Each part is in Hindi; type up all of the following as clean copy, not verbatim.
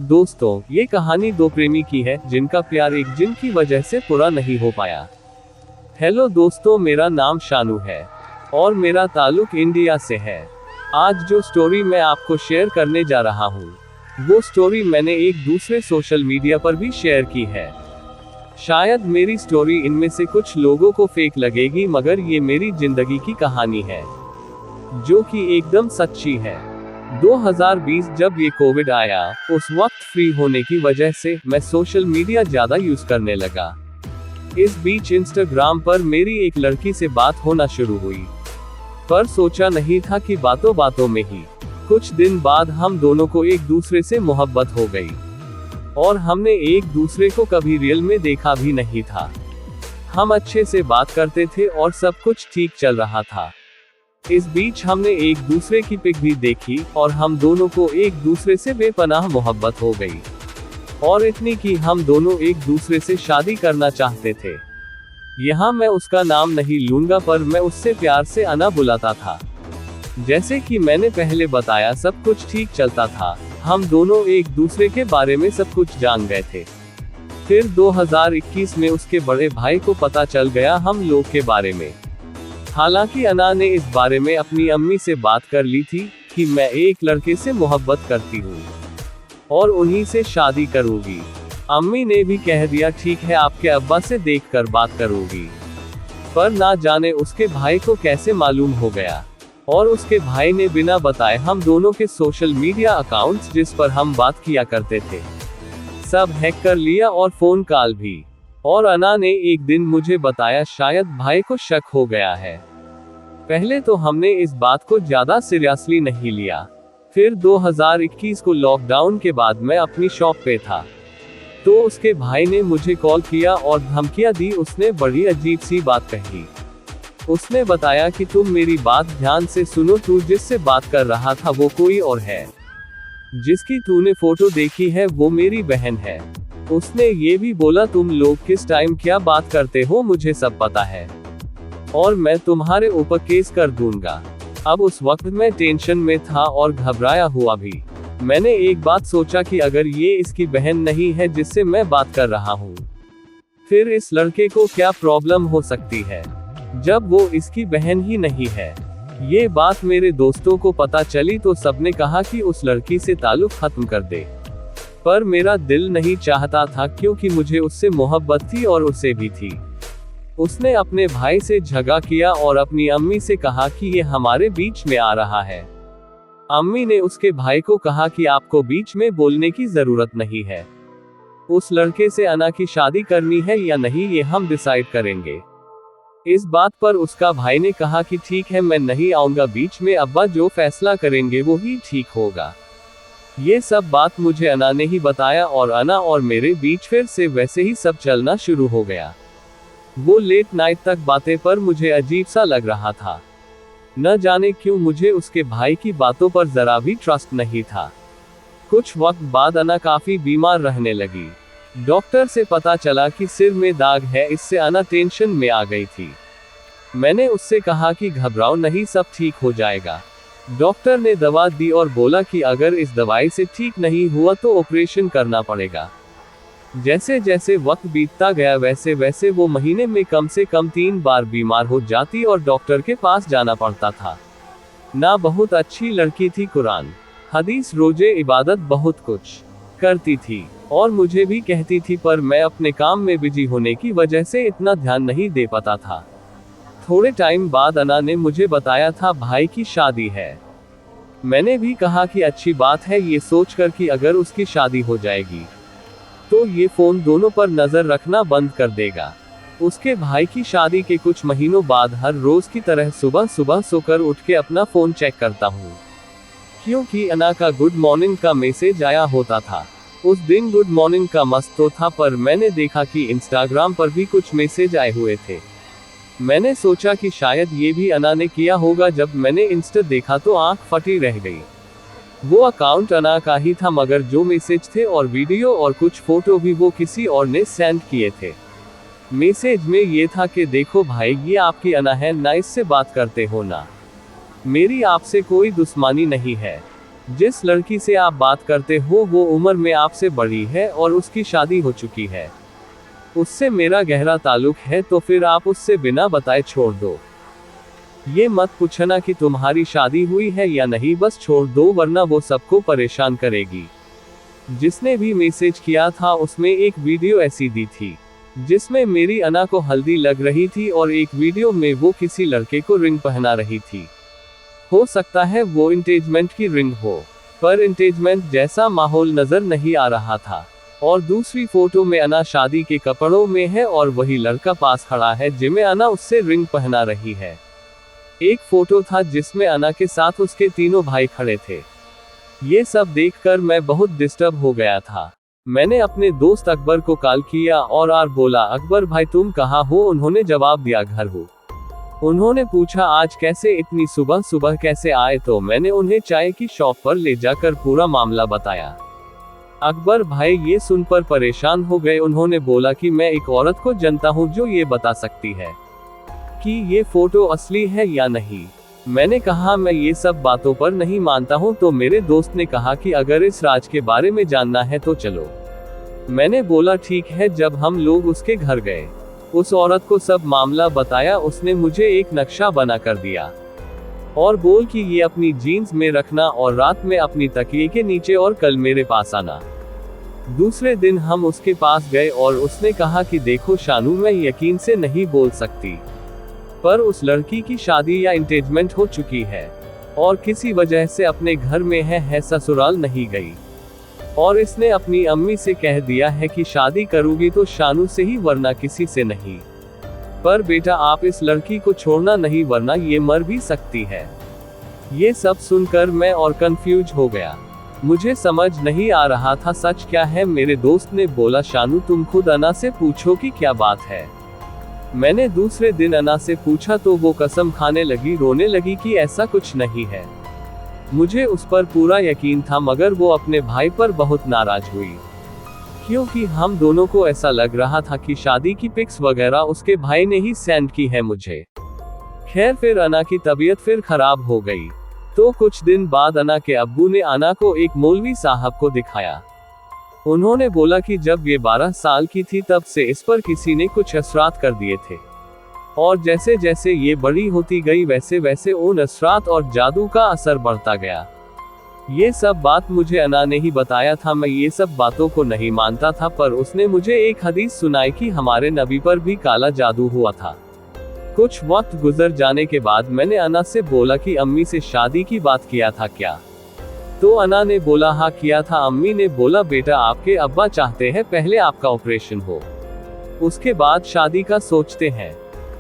दोस्तों, ये कहानी दो प्रेमी की है जिनका प्यार एक जिन की वजह से पूरा नहीं हो पाया। हेलो दोस्तों, मेरा नाम शानू है और मेरा ताल्लुक इंडिया से है। आज जो स्टोरी मैं आपको शेयर करने जा रहा हूँ, वो स्टोरी मैंने एक दूसरे सोशल मीडिया पर भी शेयर की है। शायद मेरी स्टोरी इनमें से कुछ लोगों को फेक लगेगी, मगर ये मेरी जिंदगी की कहानी है जो कि एकदम सच्ची है। 2020 जब ये कोविड आया, उस वक्त फ्री होने की वजह से मैं सोशल मीडिया ज्यादा यूज करने लगा। इस बीच इंस्टाग्राम पर मेरी एक लड़की से बात होना शुरू हुई, पर सोचा नहीं था कि बातों बातों में ही कुछ दिन बाद हम दोनों को एक दूसरे से मोहब्बत हो गई और हमने एक दूसरे को कभी रियल में देखा भी नहीं था। हम अच्छे से बात करते थे और सब कुछ ठीक चल रहा था। इस बीच हमने एक दूसरे की पिक भी देखी और हम दोनों को एक दूसरे से बेपनाह मोहब्बत हो गई, और इतनी कि हम दोनों एक दूसरे से शादी करना चाहते थे। यहाँ मैं उसका नाम नहीं लूंगा, पर मैं उससे प्यार से अना बुलाता था। जैसे कि मैंने पहले बताया, सब कुछ ठीक चलता था। हम दोनों एक दूसरे के बारे में सब कुछ जान गए थे। फिर 2021 में उसके बड़े भाई को पता चल गया हम लोग के बारे में। हालांकि अना ने इस बारे में अपनी अम्मी से बात कर ली थी कि मैं एक लड़के से मोहब्बत करती हूँ और उन्हीं से शादी करूंगी। अम्मी ने भी कह दिया, ठीक है, आपके अब्बा से देखकर बात करूंगी। पर ना जाने उसके भाई को कैसे मालूम हो गया, और उसके भाई ने बिना बताए हम दोनों के सोशल मीडिया अकाउंट्स जिस पर हम बात किया करते थे, सब हैक कर लिया और फोन कॉल भी। और अना ने एक दिन मुझे बताया, शायद भाई को शक हो गया है। पहले तो हमने इस बात को ज्यादा सीरियसली नहीं लिया। फिर 2021 को लॉकडाउन के बाद मैं अपनी शॉप पे था, तो उसके भाई ने मुझे कॉल किया और धमकियां दी। उसने बड़ी अजीब सी बात कही। उसने बताया कि तुम मेरी बात ध्यान से सुनो, तू जिससे बात कर रहा था वो कोई और है। जिसकी तूने फोटो देखी है वो मेरी बहन है। उसने ये भी बोला, तुम लोग किस टाइम क्या बात करते हो मुझे सब पता है और मैं तुम्हारे ऊपर केस कर दूंगा। अब उस वक्त मैं टेंशन में था और घबराया हुआ भी। मैंने एक बात सोचा कि अगर ये इसकी बहन नहीं है जिससे मैं बात कर रहा हूँ, फिर इस लड़के को क्या प्रॉब्लम हो सकती है जब वो इसकी बहन ही नहीं है। ये बात मेरे दोस्तों को पता चली तो सबने कहा कि उस लड़की से ताल्लुक खत्म कर दे, पर मेरा दिल नहीं चाहता था क्योंकि मुझे उससे मोहब्बत थी और उसे भी थी। उसने अपने भाई से झगड़ा किया और अपनी अम्मी से कहा कि ये हमारे बीच में आ रहा है। अम्मी ने उसके भाई को कहा कि आपको बीच में बोलने की जरूरत नहीं है। उस लड़के से अना की शादी करनी है या नहीं ये हम डिसाइड करेंगे। इस बात पर उसका भाई ने कहा कि ठीक है, मैं नहीं आऊंगा बीच में, अब्बा जो फैसला करेंगे वो ही ठीक होगा। ये सब बात मुझे अना ने ही बताया और अना और मेरे बीच फिर से वैसे ही सब चलना शुरू हो गया। वो लेट नाइट तक बातें, पर मुझे अजीब सा लग रहा था। न जाने क्यों मुझे उसके भाई की बातों पर जरा भी ट्रस्ट नहीं था। कुछ वक्त बाद अना काफी बीमार रहने लगी। डॉक्टर से पता चला कि सिर में दाग है। इससे अना टेंशन में आ गई थी। मैंने उससे कहा कि घबराओ नहीं, सब ठीक हो जाएगा। डॉक्टर ने दवा दी और बोला कि अगर इस दवाई से ठीक नहीं हुआ तो ऑपरेशन करना पड़ेगा। जैसे जैसे वक्त बीतता गया वैसे वैसे वो महीने में कम से कम 3 बार बीमार हो जाती और डॉक्टर के पास जाना पड़ता था। ना बहुत अच्छी लड़की थी, कुरान हदीस रोजे इबादत बहुत कुछ करती थी और मुझे भी कहती थी, पर मैं अपने काम में बिजी होने की वजह से इतना ध्यान नहीं दे पाता था। थोड़े टाइम बाद अना ने मुझे बताया था भाई की शादी है। मैंने भी कहा कि अच्छी बात है, ये सोचकर कि अगर उसकी शादी हो जाएगी तो ये फोन दोनों पर नजर रखना बंद कर देगा। उसके भाई की शादी के कुछ महीनों बाद हर रोज की तरह सुबह सुबह सोकर उठ के अपना फोन चेक करता हूँ, क्योंकि अना का गुड मॉर्निंग का मैसेज आया होता था। उस दिन गुड मॉर्निंग का मस्त तो था, पर मैंने देखा कि इंस्टाग्राम पर भी कुछ मैसेज आए हुए थे। मैंने सोचा कि शायद ये भी अना ने किया होगा। जब मैंने इंस्टा देखा तो आंख फटी रह गई। वो अकाउंट अना का ही था, मगर जो मैसेज थे और वीडियो और कुछ फोटो भी वो किसी और ने सेंड किए थे। मैसेज में ये था कि देखो भाई, ये आपकी अना है ना, इससे बात करते हो ना। मेरी आपसे कोई दुश्मनी नहीं है, जिस लड़की से आप बात करते हो वो उम्र में आपसे बड़ी है और उसकी शादी हो चुकी है। उससे मेरा गहरा ताल्लुक है, तो फिर आप उससे बिना बताए छोड़ दो। ये मत पूछना कि तुम्हारी शादी हुई है या नहीं, बस छोड़ दो, वरना वो सबको परेशान करेगी। जिसने भी मैसेज किया था उसमें एक वीडियो ऐसी दी थी जिसमें मेरी अना को हल्दी लग रही थी और एक वीडियो में वो किसी लड़के को रिंग पहना रही थी। हो सकता है वो एंगेजमेंट की रिंग हो, पर एंगेजमेंट जैसा माहौल नजर नहीं आ रहा था। और दूसरी फोटो में अना शादी के कपड़ों में है और वही लड़का पास खड़ा है जिसमें अना उससे रिंग पहना रही है। एक फोटो था जिसमें अना के साथ उसके तीनों भाई खड़े थे। ये सब देखकर मैं बहुत डिस्टर्ब हो गया था। मैंने अपने दोस्त अकबर को कॉल किया और बोला, अकबर भाई तुम कहाँ हो? उन्होंने जवाब दिया, घर हो। उन्होंने पूछा आज कैसे इतनी सुबह सुबह कैसे आए? तो मैंने उन्हें चाय की शॉप पर ले जाकर पूरा मामला बताया। अकबर भाई ये सुनकर परेशान हो गए। उन्होंने बोला कि मैं एक औरत को जानता हूँ जो ये बता सकती है कि ये फोटो असली है या नहीं। मैंने कहा मैं ये सब बातों पर नहीं मानता हूँ। तो मेरे दोस्त ने कहा कि अगर इस राज के बारे में जानना है तो चलो। मैंने बोला ठीक है। जब हम लोग उसके घर गए, उस औरत को सब मामला बताया। उसने मुझे एक नक्शा बना कर दिया और बोल कि ये अपनी जीन्स में रखना और रात में अपनी तकिए के नीचे और कल मेरे पास आना। दूसरे दिन हम उसके पास गए और उसने कहा कि देखो शानू, मैं यकीन से नहीं बोल सकती, पर उस लड़की की शादी या एंगेजमेंट हो चुकी है और किसी वजह से अपने घर में है, ससुराल नहीं गई। और इसने अपनी अम्मी से कह दिया है कि शादी करूंगी तो शानू से ही, वरना किसी से नहीं। पर बेटा आप इस लड़की को छोड़ना नहीं, वरना ये मर भी सकती है। ये सब सुनकर मैं और कंफ्यूज हो गया। मुझे समझ नहीं आ रहा था सच क्या है। मेरे दोस्त ने बोला शानू तुम खुद अना से पूछो कि क्या बात है। मैंने दूसरे दिन अना से पूछा तो वो कसम खाने लगी, रोने लगी कि ऐसा कुछ नहीं है। मुझे उस पर पूरा यकीन था, मगर वो अपने भाई पर बहुत नाराज हुई क्योंकि हम दोनों को ऐसा लग रहा था कि शादी की पिक्स वगैरह उसके भाई ने ही सेंड की है मुझे। खैर फिर अना की तबीयत फिर खराब हो गई। तो कुछ दिन बाद अना के अब्बू ने अना को एक मौलवी साहब को दिखाया। उन्होंने बोला कि जब ये 12 साल की थी तब से इस पर किसी ने कुछ असरात कर दिए थे, और जैसे जैसे ये बड़ी होती गई वैसे वैसे उन असरात और जादू का असर बढ़ता गया। ये सब बात मुझे अना ने ही बताया था। मैं ये सब बातों को नहीं मानता था, पर उसने मुझे एक हदीस सुनाई कि हमारे नबी पर भी काला जादू हुआ था। कुछ वक्त गुजर जाने के बाद मैंने अना से बोला कि अम्मी से शादी की बात किया था क्या? तो अना ने बोला हाँ किया था। अम्मी ने बोला बेटा आपके अब्बा चाहते हैं पहले आपका ऑपरेशन हो, उसके बाद शादी का सोचते हैं।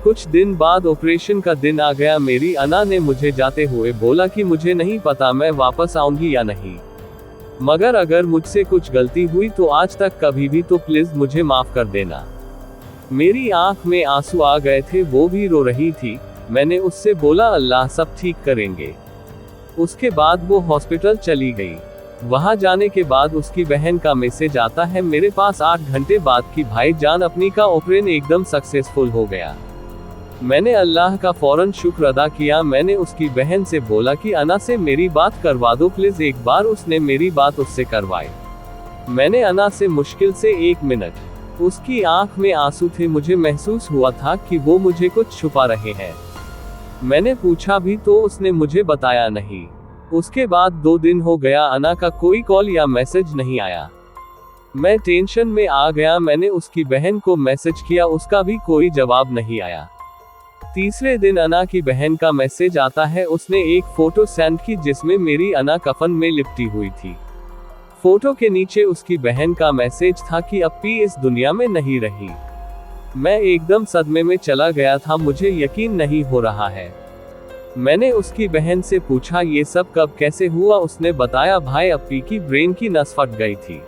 कुछ दिन बाद ऑपरेशन का दिन आ गया। मेरी अना ने मुझे जाते हुए बोला कि मुझे नहीं पता मैं वापस आऊंगी या नहीं, मगर अगर मुझसे कुछ गलती हुई तो आज तक कभी भी, तो प्लीज मुझे माफ कर देना। मेरी आंख में आंसू आ गए थे, वो भी रो रही थी। मैंने उससे बोला अल्लाह सब ठीक करेंगे। उसके बाद वो हॉस्पिटल चली गई। वहां जाने के बाद उसकी बहन का मैसेज आता है मेरे पास 8 घंटे बाद कि भाईजान अपनी का ऑपरेशन एकदम सक्सेसफुल हो गया। मैंने अल्लाह का फौरन शुक्र अदा किया। मैंने उसकी बहन से बोला कि अना से मेरी बात करवा दो प्लीज एक बार। उसने मेरी बात उससे करवाई। मैंने अना से मुश्किल से 1 मिनट। उसकी आंख में आंसू थे। मुझे महसूस हुआ था कि वो मुझे कुछ छुपा रहे हैं। मैंने पूछा भी तो उसने मुझे बताया नहीं। उसके बाद 2 दिन हो गया, अना का कोई कॉल या मैसेज नहीं आया। मैं टेंशन में आ गया। मैंने उसकी बहन को मैसेज किया, उसका भी कोई जवाब नहीं आया। तीसरे दिन अना की बहन का मैसेज आता है। उसने एक फोटो सेंड की जिसमें मेरी अना कफन में लिपटी हुई थी। फोटो के नीचे उसकी बहन का मैसेज था कि अप्पी इस दुनिया में नहीं रही। मैं एकदम सदमे में चला गया था, मुझे यकीन नहीं हो रहा है। मैंने उसकी बहन से पूछा ये सब कब कैसे हुआ? उसने बताया भाई अप्पी की ब्रेन की नस फट गई थी।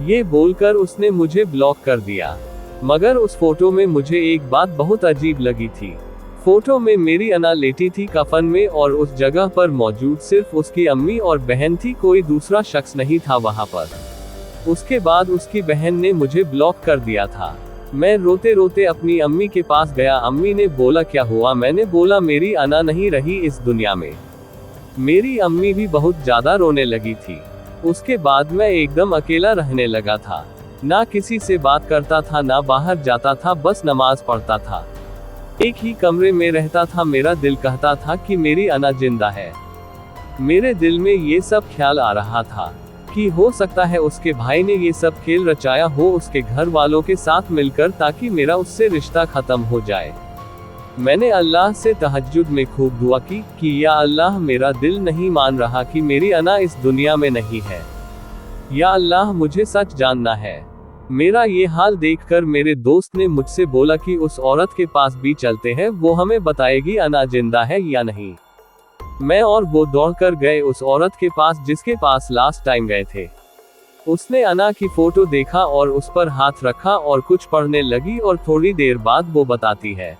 ये बोलकर उसने मुझे ब्लॉक कर दिया। मगर उस फोटो में मुझे एक बात बहुत अजीब लगी थी। फोटो में मेरी अना लेटी थी कफन में और उस जगह पर मौजूद सिर्फ उसकी अम्मी और बहन थी, कोई दूसरा शख्स नहीं था वहां पर। उसके बाद उसकी बहन ने मुझे ब्लॉक कर दिया था। मैं रोते रोते अपनी अम्मी के पास गया। अम्मी ने बोला क्या हुआ? मैंने बोला मेरी अना नहीं रही इस दुनिया में। मेरी अम्मी भी बहुत ज्यादा रोने लगी थी। उसके बाद मैं एकदम अकेला रहने लगा था। ना किसी से बात करता था, ना बाहर जाता था, बस नमाज पढ़ता था। एक ही कमरे में रहता था। मेरा दिल कहता था कि मेरी अना जिंदा है। मेरे दिल में ये सब ख्याल आ रहा था कि हो सकता है उसके भाई ने ये सब खेल रचाया हो उसके घर वालों के साथ मिलकर, ताकि मेरा उससे रिश्ता खत्म हो जाए। मैंने अल्लाह से तहज्जुद में खूब दुआ की कि या अल्लाह, मेरा दिल नहीं मान रहा कि मेरी अना इस दुनिया में नहीं है। या अल्लाह, मुझे सच जानना है। मेरा ये हाल देखकर मेरे दोस्त ने मुझसे बोला कि उस औरत के पास भी चलते हैं, वो हमें बताएगी अना जिंदा है या नहीं। मैं और वो दौड़कर गए उस औरत के पास जिसके पास लास्ट टाइम गए थे। उसने अना की फोटो देखा और उस पर हाथ रखा और कुछ पढ़ने लगी, और थोड़ी देर बाद वो बताती है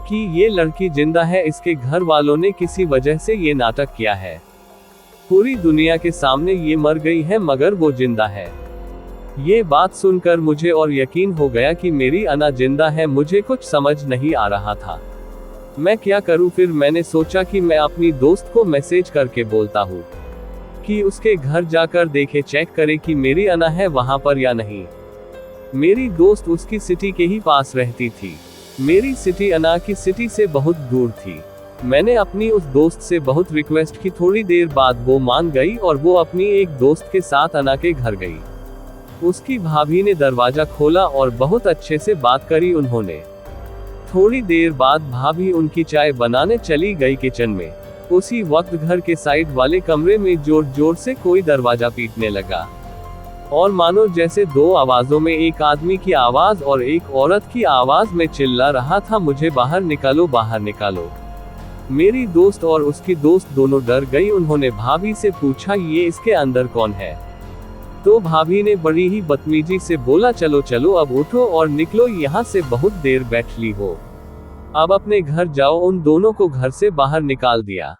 कि ये लड़की जिंदा है। इसके घर वालों ने किसी वजह से ये नाटक किया है। पूरी दुनिया के सामने ये मर गई है, मगर वो जिंदा है। ये बात सुनकर मुझे और यकीन हो गया कि मेरी अना जिंदा है। मुझे कुछ समझ नहीं आ रहा था मैं क्या करूं। फिर मैंने सोचा कि मैं अपनी दोस्त को मैसेज करके बोलता हूं कि उसके घर जाकर देखे, चेक करे कि मेरी अना है वहां पर या नहीं। मेरी दोस्त उसकी सिटी के ही पास रहती थी। मेरी सिटी अना की सिटी से बहुत दूर थी। मैंने अपनी उस दोस्त से बहुत रिक्वेस्ट की। थोड़ी देर बाद वो मान गई और वो अपनी एक दोस्त के साथ अना के घर गई। उसकी भाभी ने दरवाजा खोला और बहुत अच्छे से बात करी उन्होंने। थोड़ी देर बाद भाभी उनकी चाय बनाने चली गई किचन में। उसी वक्त घर के साइड वाले कमरे में जोर जोर से कोई दरवाजा पीटने लगा, और मानो जैसे दो आवाजों में, एक आदमी की आवाज और एक औरत की आवाज में चिल्ला रहा था, मुझे बाहर निकालो, बाहर निकालो। मेरी दोस्त और उसकी दोस्त दोनों डर गई। उन्होंने भाभी से पूछा, ये इसके अंदर कौन है? तो भाभी ने बड़ी ही बदतमीजी से बोला, चलो चलो अब उठो और निकलो यहाँ से, बहुत देर बैठ ली हो, अब अपने घर जाओ। उन दोनों को घर से बाहर निकाल दिया।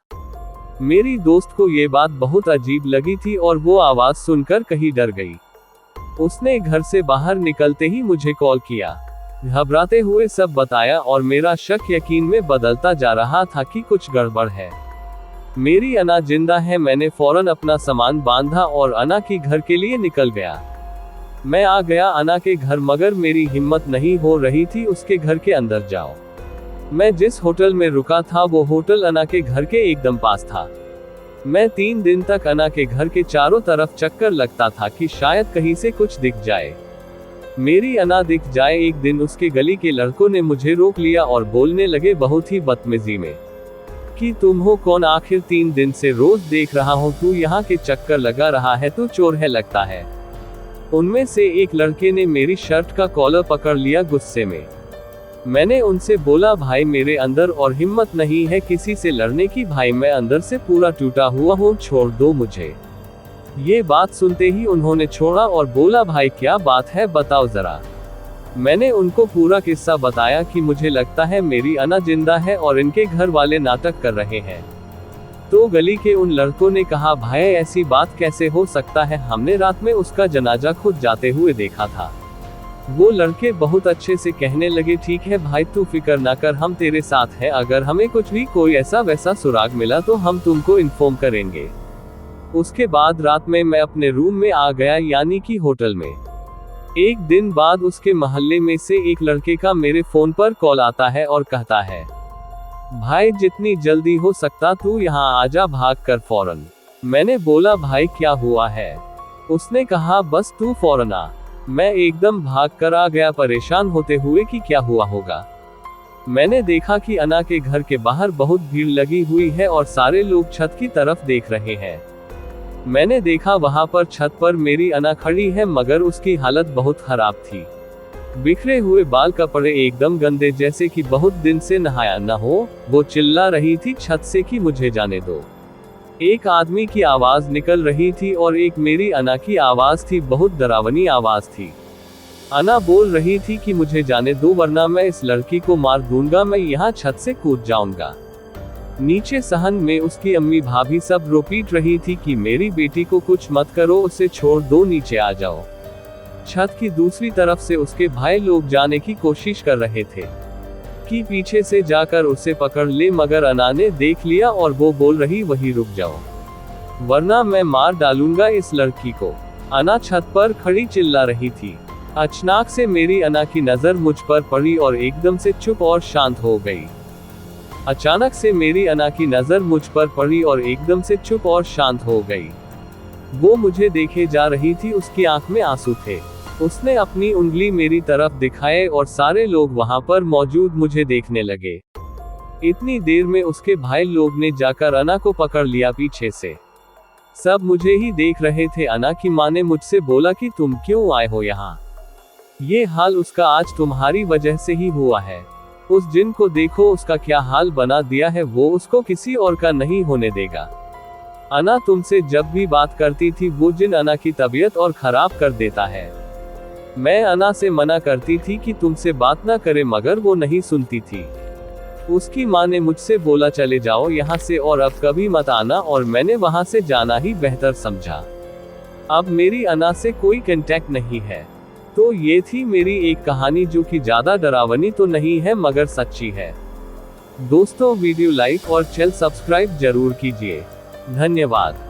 मेरी दोस्त को ये बात बहुत अजीब लगी थी और वो आवाज सुनकर कहीं डर गई। उसने घर से बाहर निकलते ही मुझे कॉल किया, घबराते हुए सब बताया, और मेरा शक यकीन में बदलता जा रहा था कि कुछ गड़बड़ है। मेरी अना जिंदा है। मैंने फौरन अपना सामान बांधा और अना की घर के लिए निकल गया। मैं आ गया अना के घर, मगर मेरी हिम्मत नहीं हो रही थी उसके घर के अंदर जाओ। मैं जिस होटल में रुका था वो होटल अना के घर के एकदम पास था। मैं 3 दिन तक अना के घर के चारों तरफ चक्कर लगता था कि शायद कहीं से कुछ दिख जाए, मेरी अना दिख जाए। एक दिन उसके गली के लड़कों ने मुझे रोक लिया और बोलने लगे बहुत ही बदतमीजी में कि तुम हो कौन? आखिर 3 दिन से रोज देख रहा हूँ तू यहाँ के चक्कर लगा रहा है, तू चोर है लगता है। उनमें से एक लड़के ने मेरी शर्ट का कॉलर पकड़ लिया गुस्से में। मैंने उनसे बोला, भाई मेरे अंदर और हिम्मत नहीं है किसी से लड़ने की, भाई मैं अंदर से पूरा टूटा हुआ हूँ, छोड़ दो मुझे। ये बात सुनते ही उन्होंने छोड़ा और बोला, भाई क्या बात है, बताओ जरा। मैंने उनको पूरा किस्सा बताया कि मुझे लगता है मेरी अना जिंदा है और इनके घर वाले नाटक कर रहे हैं। तो गली के उन लड़कों ने कहा, भाई ऐसी बात कैसे हो सकता है, हमने रात में उसका जनाजा खुद जाते हुए देखा था। वो लड़के बहुत अच्छे से कहने लगे, ठीक है भाई तू फिक्र ना कर, हम तेरे साथ हैं, अगर हमें कुछ भी कोई ऐसा वैसा सुराग मिला तो हम तुमको इन्फॉर्म करेंगे। उसके बाद रात में मैं अपने रूम में आ गया, यानी कि होटल में। एक दिन बाद उसके मोहल्ले में से एक लड़के का मेरे फोन पर कॉल आता है और कहता है, भाई जितनी जल्दी हो सकता तू यहाँ आजा, भाग कर फौरन। मैंने बोला, भाई क्या हुआ है? उसने कहा, बस तू फौरन आ। मैं एकदम भाग कर आ गया, परेशान होते हुए कि क्या हुआ होगा। मैंने देखा कि अना के घर के बाहर बहुत भीड़ लगी हुई है और सारे लोग छत की तरफ देख रहे हैं। मैंने देखा वहां पर छत पर मेरी अना खड़ी है, मगर उसकी हालत बहुत खराब थी। बिखरे हुए बाल, कपड़े एकदम गंदे जैसे कि बहुत दिन से नहाया न हो। वो चिल्ला रही थी छत से कि मुझे जाने दो। एक आदमी की आवाज निकल रही थी और एक मेरी अना की आवाज थी, बहुत डरावनी आवाज थी। अना बोल रही थी कि मुझे जाने दो वरना मैं इस लड़की को मार दूंगा, मैं यहाँ छत से कूद जाऊंगा। नीचे सहन में उसकी अम्मी भाभी सब रो पीट रही थी कि मेरी बेटी को कुछ मत करो, उसे छोड़ दो, नीचे आ जाओ। छत की दूसरी तरफ से उसके भाई लोग जाने की कोशिश कर रहे थे। कि पीछे से जाकर उसे पकड़ ले, मगर अना ने देख लिया और वो बोल रही वहीं रुक जाओ, वरना मैं मार डालूंगा इस लड़की को। अना छत पर खड़ी चिल्ला रही थी। अचानक से मेरी अना की नजर मुझ पर पड़ी और एकदम से चुप और शांत हो गई। अचानक से मेरी अना की नजर मुझ पर पड़ी और एकदम से चुप और शांत हो गई। वो मुझे देखे जा रही थी, उसकी आंख में आंसू थे। उसने अपनी उंगली मेरी तरफ दिखाए और सारे लोग वहां पर मौजूद मुझे देखने लगे। इतनी देर में उसके भाई लोग ने जाकर अना को पकड़ लिया पीछे से। सब मुझे ही देख रहे थे। अना की माँ ने मुझसे बोला कि तुम क्यों आए हो यहाँ? ये हाल उसका आज तुम्हारी वजह से ही हुआ है। उस जिन को देखो, उसका क्या हाल बना दिया है, वो उसको किसी और का नहीं होने देगा। अना तुमसे जब भी बात करती थी, वो जिन अना की तबीयत और खराब कर देता है। मैं अना से मना करती थी कि तुमसे बात ना करे, मगर वो नहीं सुनती थी। उसकी माँ ने मुझसे बोला चले जाओ यहाँ से और अब कभी मत आना, और मैंने वहाँ से जाना ही बेहतर समझा। अब मेरी अना से कोई कांटेक्ट नहीं है। तो ये थी मेरी एक कहानी, जो कि ज्यादा डरावनी तो नहीं है मगर सच्ची है। दोस्तों, वीडियो लाइक और चैनल सब्सक्राइब जरूर कीजिए। धन्यवाद।